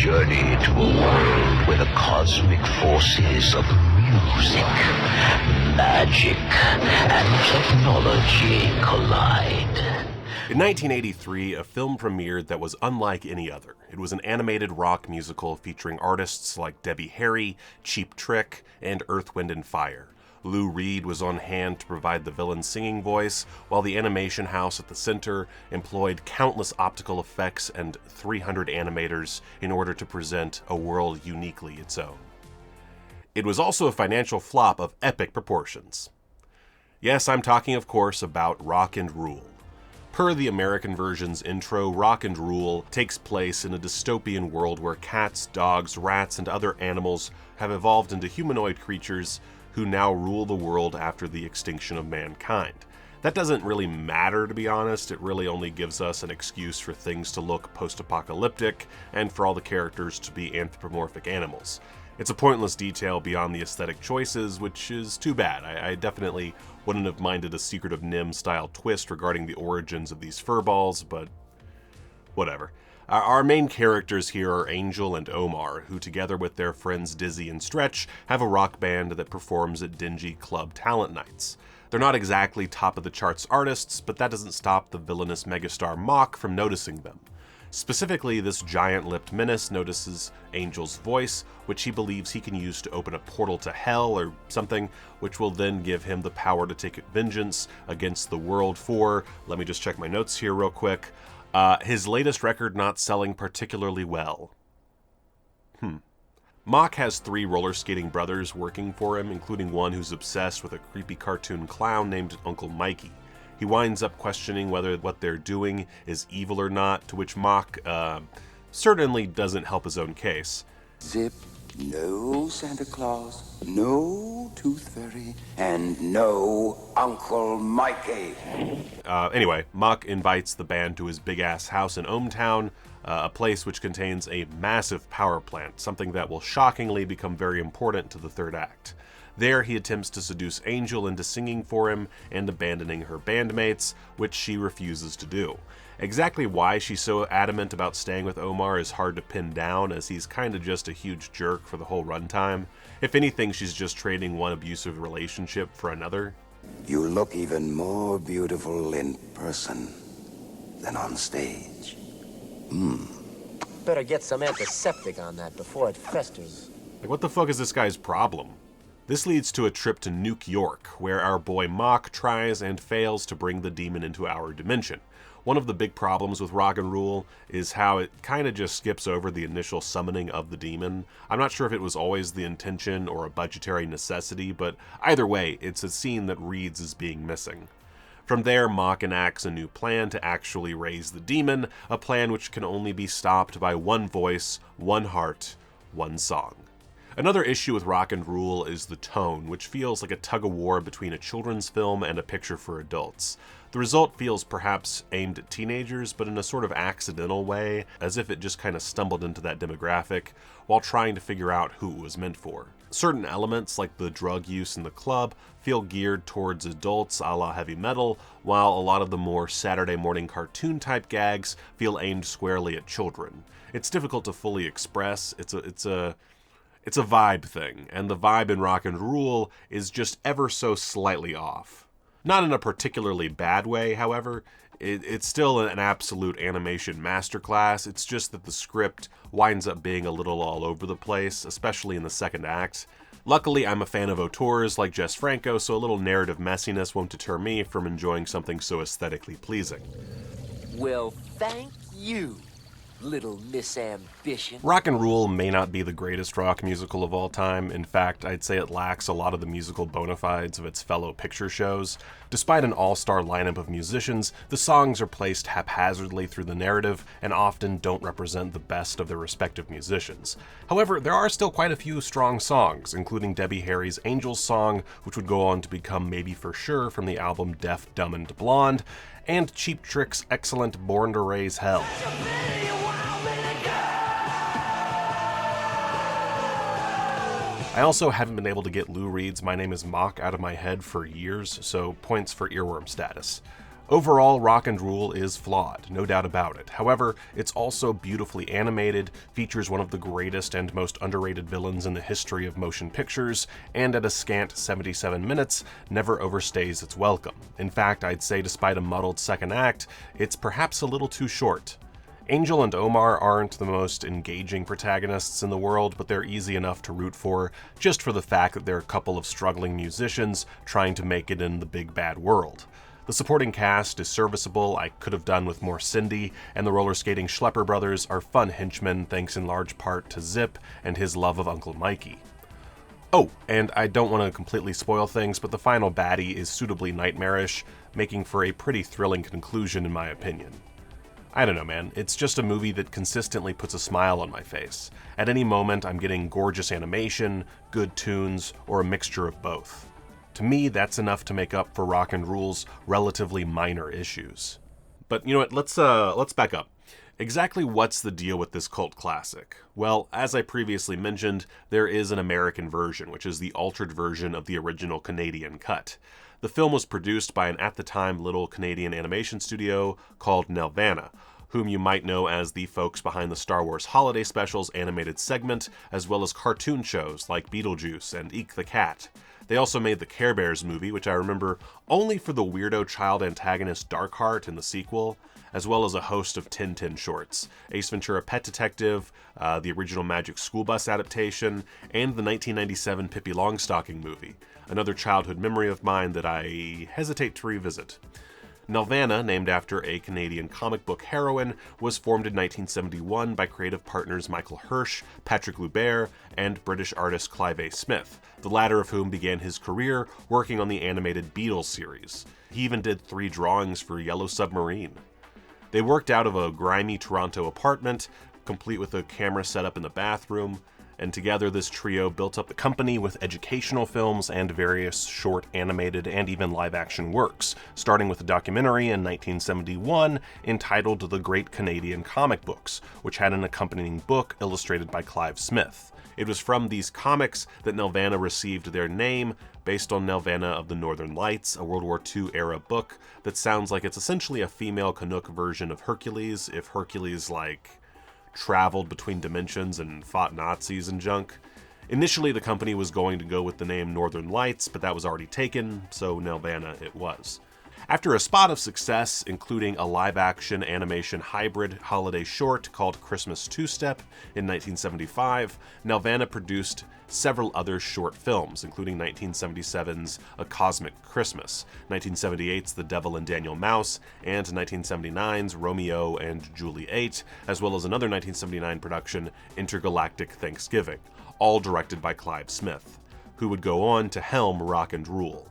journey to a world where the cosmic forces of music, magic, and technology collide. In 1983, a film premiered that was unlike any other. It was an animated rock musical featuring artists like Debbie Harry, Cheap Trick, and Earth, Wind & Fire. Lou Reed was on hand to provide the villain's singing voice, while the animation house at the center employed countless optical effects and 300 animators in order to present a world uniquely its own. It was also a financial flop of epic proportions. Yes, I'm talking, of course, about Rock and Rule. Per the American version's intro, Rock and Rule takes place in a dystopian world where cats, dogs, rats, and other animals have evolved into humanoid creatures who now rule the world after the extinction of mankind. That doesn't really matter, to be honest. It really only gives us an excuse for things to look post-apocalyptic and for all the characters to be anthropomorphic animals. It's a pointless detail beyond the aesthetic choices, which is too bad. I definitely wouldn't have minded a Secret of NIMH-style twist regarding the origins of these furballs, but whatever. Our main characters here are Angel and Omar, who together with their friends Dizzy and Stretch have a rock band that performs at dingy club talent nights. They're not exactly top-of-the-charts artists, but that doesn't stop the villainous megastar Mach from noticing them. Specifically, this giant-lipped menace notices Angel's voice, which he believes he can use to open a portal to hell or something, which will then give him the power to take vengeance against the world for, let me just check my notes here real quick, his latest record not selling particularly well. Mach has 3 roller skating brothers working for him, including one who's obsessed with a creepy cartoon clown named Uncle Mikey. He winds up questioning whether what they're doing is evil or not, to which Mach certainly doesn't help his own case. Zip, no Santa Claus, no Tooth Fairy, and no Uncle Mikey. Anyway, Mach invites the band to his big-ass house in ohmTown, a place which contains a massive power plant, something that will shockingly become very important to the third act. There, he attempts to seduce Angel into singing for him and abandoning her bandmates, which she refuses to do. Exactly why she's so adamant about staying with Omar is hard to pin down, as he's kinda just a huge jerk for the whole runtime. If anything, she's just trading one abusive relationship for another. You look even more beautiful in person than on stage. Better get some antiseptic on that before it festers. Like, what the fuck is this guy's problem? This leads to a trip to Nuke York, where our boy Mach tries and fails to bring the demon into our dimension. One of the big problems with Rock and Rule is how it kind of just skips over the initial summoning of the demon. I'm not sure if it was always the intention or a budgetary necessity, but either way, it's a scene that reads as being missing. From there, Mach enacts a new plan to actually raise the demon, a plan which can only be stopped by one voice, one heart, one song. Another issue with Rock and Rule is the tone, which feels like a tug-of-war between a children's film and a picture for adults. The result feels perhaps aimed at teenagers, but in a sort of accidental way, as if it just kind of stumbled into that demographic while trying to figure out who it was meant for. Certain elements, like the drug use in the club, feel geared towards adults a la Heavy Metal, while a lot of the more Saturday morning cartoon-type gags feel aimed squarely at children. It's difficult to fully express. It's a vibe thing, and the vibe in Rock and Rule is just ever so slightly off. Not in a particularly bad way, however. It's still an absolute animation masterclass. It's just that the script winds up being a little all over the place, especially in the second act. Luckily, I'm a fan of auteurs like Jess Franco, so a little narrative messiness won't deter me from enjoying something so aesthetically pleasing. Well, thank you, Little Miss Ambition. Rock and Rule may not be the greatest rock musical of all time. In fact, I'd say it lacks a lot of the musical bona fides of its fellow picture shows. Despite an all-star lineup of musicians, the songs are placed haphazardly through the narrative and often don't represent the best of their respective musicians. However, there are still quite a few strong songs, including Debbie Harry's Angel's Song, which would go on to become Maybe for Sure from the album Deaf, Dumb, and Blonde, and Cheap Trick's excellent Born to Raise Hell. I also haven't been able to get Lou Reed's My Name is Mach out of my head for years, so points for earworm status. Overall, Rock and Rule is flawed, no doubt about it. However, it's also beautifully animated, features one of the greatest and most underrated villains in the history of motion pictures, and at a scant 77 minutes, never overstays its welcome. In fact, I'd say despite a muddled second act, it's perhaps a little too short. Angel and Omar aren't the most engaging protagonists in the world, but they're easy enough to root for, just for the fact that they're a couple of struggling musicians trying to make it in the big bad world. The supporting cast is serviceable, I could have done with more Cindy, and the roller skating Schlepper brothers are fun henchmen thanks in large part to Zip and his love of Uncle Mikey. Oh, and I don't want to completely spoil things, but the final baddie is suitably nightmarish, making for a pretty thrilling conclusion in my opinion. I don't know, man, it's just a movie that consistently puts a smile on my face. At any moment, I'm getting gorgeous animation, good tunes, or a mixture of both. To me, that's enough to make up for Rock and Rule's relatively minor issues. But you know what, let's back up. Exactly what's the deal with this cult classic? Well, as I previously mentioned, there is an American version, which is the altered version of the original Canadian cut. The film was produced by an at-the-time little Canadian animation studio called Nelvana, whom you might know as the folks behind the Star Wars Holiday Specials animated segment, as well as cartoon shows like Beetlejuice and Eek the Cat. They also made the Care Bears movie, which I remember only for the weirdo child antagonist Darkheart in the sequel, as well as a host of Tintin shorts, Ace Ventura Pet Detective, the original Magic School Bus adaptation, and the 1997 Pippi Longstocking movie, another childhood memory of mine that I hesitate to revisit. Nelvana, named after a Canadian comic book heroine, was formed in 1971 by creative partners Michael Hirsch, Patrick Loubert, and British artist Clive A. Smith, the latter of whom began his career working on the animated Beatles series. He even did 3 drawings for Yellow Submarine. They worked out of a grimy Toronto apartment, complete with a camera setup in the bathroom, and together this trio built up the company with educational films and various short animated and even live-action works, starting with a documentary in 1971 entitled The Great Canadian Comic Books, which had an accompanying book illustrated by Clive Smith. It was from these comics that Nelvana received their name, based on Nelvana of the Northern Lights, a World War II era book that sounds like it's essentially a female Canuck version of Hercules, if Hercules, traveled between dimensions and fought Nazis and junk. Initially, the company was going to go with the name Northern Lights, but that was already taken, so Nelvana it was. After a spot of success, including a live-action animation hybrid holiday short called Christmas Two-Step in 1975, Nelvana produced several other short films, including 1977's A Cosmic Christmas, 1978's The Devil and Daniel Mouse, and 1979's Romeo and Juliet, as well as another 1979 production, Intergalactic Thanksgiving, all directed by Clive Smith, who would go on to helm Rock and Rule.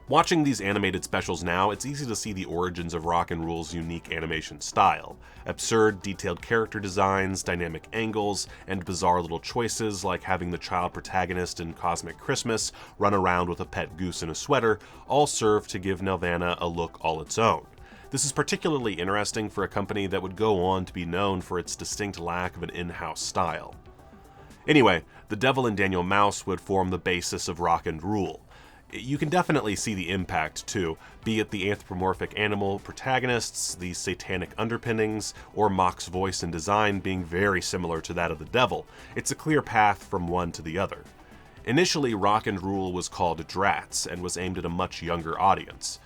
Watching these animated specials now, it's easy to see the origins of Rock and Rule's unique animation style. Absurd, detailed character designs, dynamic angles, and bizarre little choices like having the child protagonist in Cosmic Christmas run around with a pet goose in a sweater all serve to give Nelvana a look all its own. This is particularly interesting for a company that would go on to be known for its distinct lack of an in-house style. Anyway, The Devil and Daniel Mouse would form the basis of Rock and Rule. You can definitely see the impact, too, be it the anthropomorphic animal protagonists, the satanic underpinnings, or Mock's voice and design being very similar to that of the Devil. It's a clear path from one to the other. Initially, Rock and Rule was called Drats and was aimed at a much younger audience.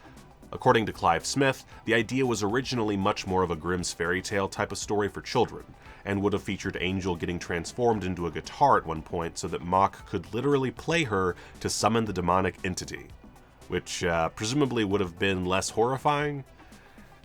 According to Clive Smith, the idea was originally much more of a Grimm's fairy tale type of story for children, and would have featured Angel getting transformed into a guitar at one point so that Mock could literally play her to summon the demonic entity, which presumably would have been less horrifying.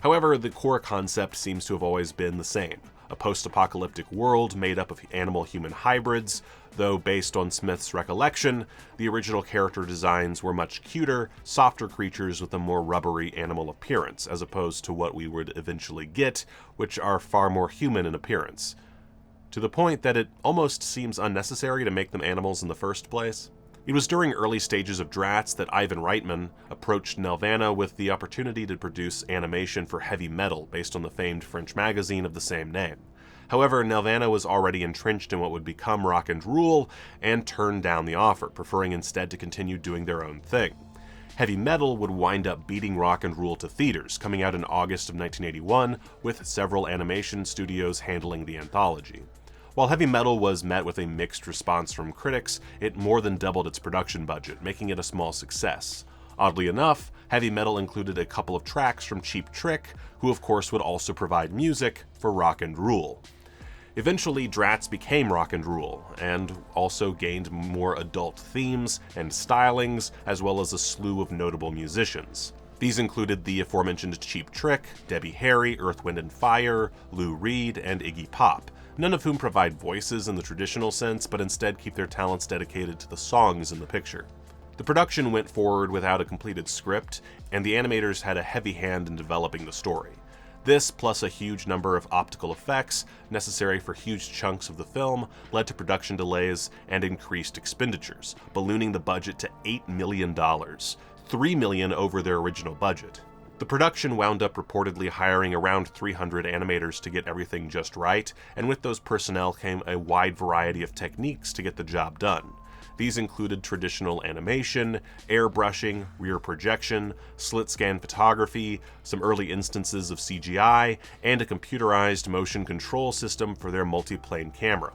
However, the core concept seems to have always been the same, a post-apocalyptic world made up of animal-human hybrids, though based on Smith's recollection, the original character designs were much cuter, softer creatures with a more rubbery animal appearance, as opposed to what we would eventually get, which are far more human in appearance, to the point that it almost seems unnecessary to make them animals in the first place. It was during early stages of Drats that Ivan Reitman approached Nelvana with the opportunity to produce animation for heavy metal based on the famed French magazine of the same name. However, Nelvana was already entrenched in what would become Rock and Rule and turned down the offer, preferring instead to continue doing their own thing. Heavy Metal would wind up beating Rock and Rule to theaters, coming out in August of 1981, with several animation studios handling the anthology. While Heavy Metal was met with a mixed response from critics, it more than doubled its production budget, making it a small success. Oddly enough, Heavy Metal included a couple of tracks from Cheap Trick, who of course would also provide music for Rock and Rule. Eventually, Bratz became Rock and Rule, and also gained more adult themes and stylings, as well as a slew of notable musicians. These included the aforementioned Cheap Trick, Debbie Harry, Earth, Wind & Fire, Lou Reed, and Iggy Pop, none of whom provide voices in the traditional sense, but instead keep their talents dedicated to the songs in the picture. The production went forward without a completed script, and the animators had a heavy hand in developing the story. This, plus a huge number of optical effects necessary for huge chunks of the film, led to production delays and increased expenditures, ballooning the budget to $8 million, $3 million over their original budget. The production wound up reportedly hiring around 300 animators to get everything just right, and with those personnel came a wide variety of techniques to get the job done. These included traditional animation, airbrushing, rear projection, slit-scan photography, some early instances of CGI, and a computerized motion control system for their multi-plane camera.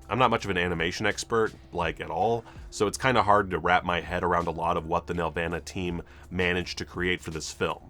I'm not much of an animation expert, like at all, so it's kind of hard to wrap my head around a lot of what the Nelvana team managed to create for this film.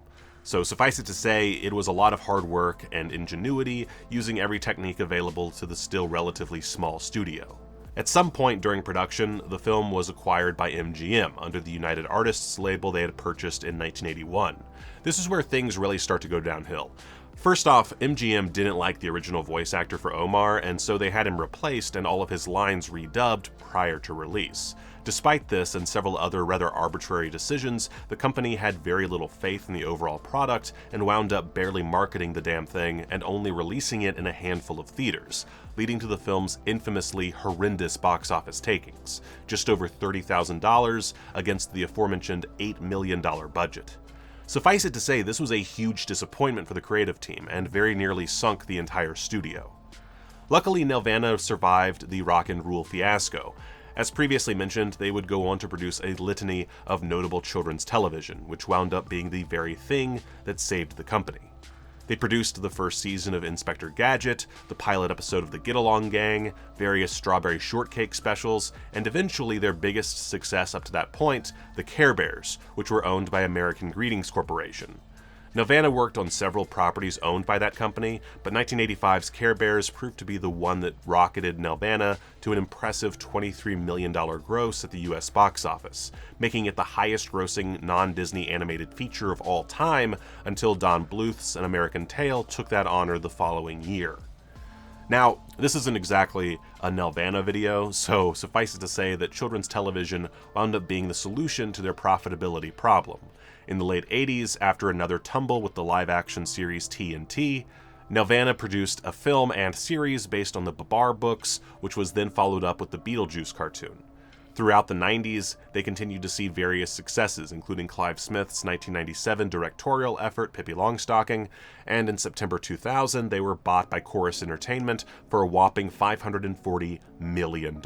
So suffice it to say, it was a lot of hard work and ingenuity using every technique available to the still relatively small studio. At some point during production, the film was acquired by MGM under the United Artists label they had purchased in 1981. This is where things really start to go downhill. First off, MGM didn't like the original voice actor for Omar, and so they had him replaced and all of his lines redubbed prior to release. Despite this and several other rather arbitrary decisions, the company had very little faith in the overall product and wound up barely marketing the damn thing and only releasing it in a handful of theaters, leading to the film's infamously horrendous box office takings, just over $30,000 against the aforementioned $8 million budget. Suffice it to say, this was a huge disappointment for the creative team and very nearly sunk the entire studio. Luckily, Nelvana survived the Rock and Rule fiasco. As previously mentioned, they would go on to produce a litany of notable children's television, which wound up being the very thing that saved the company. They produced the first season of Inspector Gadget, the pilot episode of the Get Along Gang, various Strawberry Shortcake specials, and eventually their biggest success up to that point, the Care Bears, which were owned by American Greetings Corporation. Nelvana worked on several properties owned by that company, but 1985's Care Bears proved to be the one that rocketed Nelvana to an impressive $23 million gross at the US box office, making it the highest-grossing non-Disney animated feature of all time until Don Bluth's An American Tail took that honor the following year. Now, this isn't exactly a Nelvana video, so suffice it to say that children's television wound up being the solution to their profitability problem. In the late 80s, after another tumble with the live-action series TNT, Nelvana produced a film and series based on the Babar books, which was then followed up with the Beetlejuice cartoon. Throughout the 90s, they continued to see various successes, including Clive Smith's 1997 directorial effort, Pippi Longstocking, and in September 2000, they were bought by Chorus Entertainment for a whopping $540 million.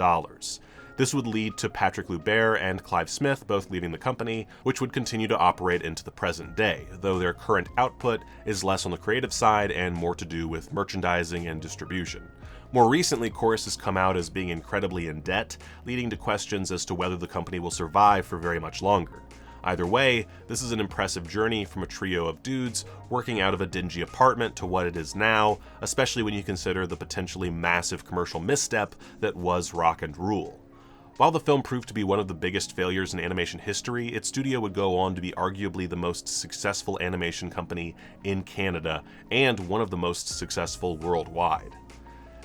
This would lead to Patrick Loubert and Clive Smith both leaving the company, which would continue to operate into the present day, though their current output is less on the creative side and more to do with merchandising and distribution. More recently, Chorus has come out as being incredibly in debt, leading to questions as to whether the company will survive for very much longer. Either way, this is an impressive journey from a trio of dudes working out of a dingy apartment to what it is now, especially when you consider the potentially massive commercial misstep that was Rock and Rule. While the film proved to be one of the biggest failures in animation history, its studio would go on to be arguably the most successful animation company in Canada and one of the most successful worldwide.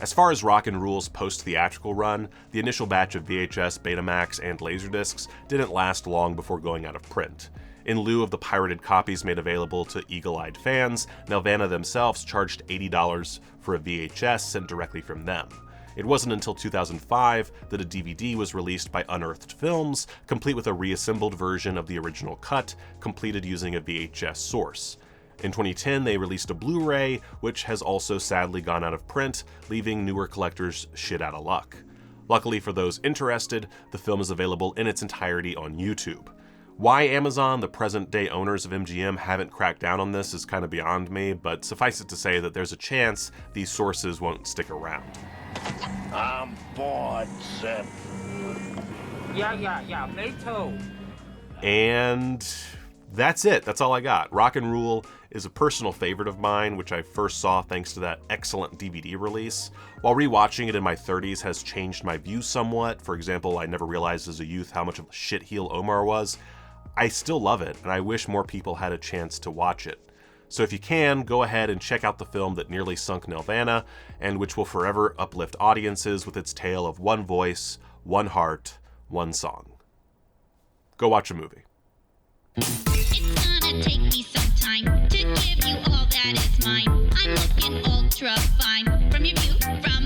As far as Rock and Rule's post-theatrical run, the initial batch of VHS, Betamax, and Laserdiscs didn't last long before going out of print. In lieu of the pirated copies made available to eagle-eyed fans, Nelvana themselves charged $80 for a VHS sent directly from them. It wasn't until 2005 that a DVD was released by Unearthed Films, complete with a reassembled version of the original cut, completed using a VHS source. In 2010, they released a Blu-ray, which has also sadly gone out of print, leaving newer collectors shit out of luck. Luckily for those interested, the film is available in its entirety on YouTube. Why Amazon, the present-day owners of MGM, haven't cracked down on this is kind of beyond me, but suffice it to say that there's a chance these sources won't stick around. I'm bored, Zip. Yeah, me too. And that's it. That's all I got. Rock and Rule is a personal favorite of mine, which I first saw thanks to that excellent DVD release. While rewatching it in my 30s has changed my views somewhat, for example, I never realized as a youth how much of a shitheel Omar was, I still love it, and I wish more people had a chance to watch it. So if you can, go ahead and check out the film that nearly sunk Nelvana, and which will forever uplift audiences with its tale of one voice, one heart, one song. Go watch a movie. It's gonna take me some time to give you all that is mine. I'm looking ultra fine from your view, from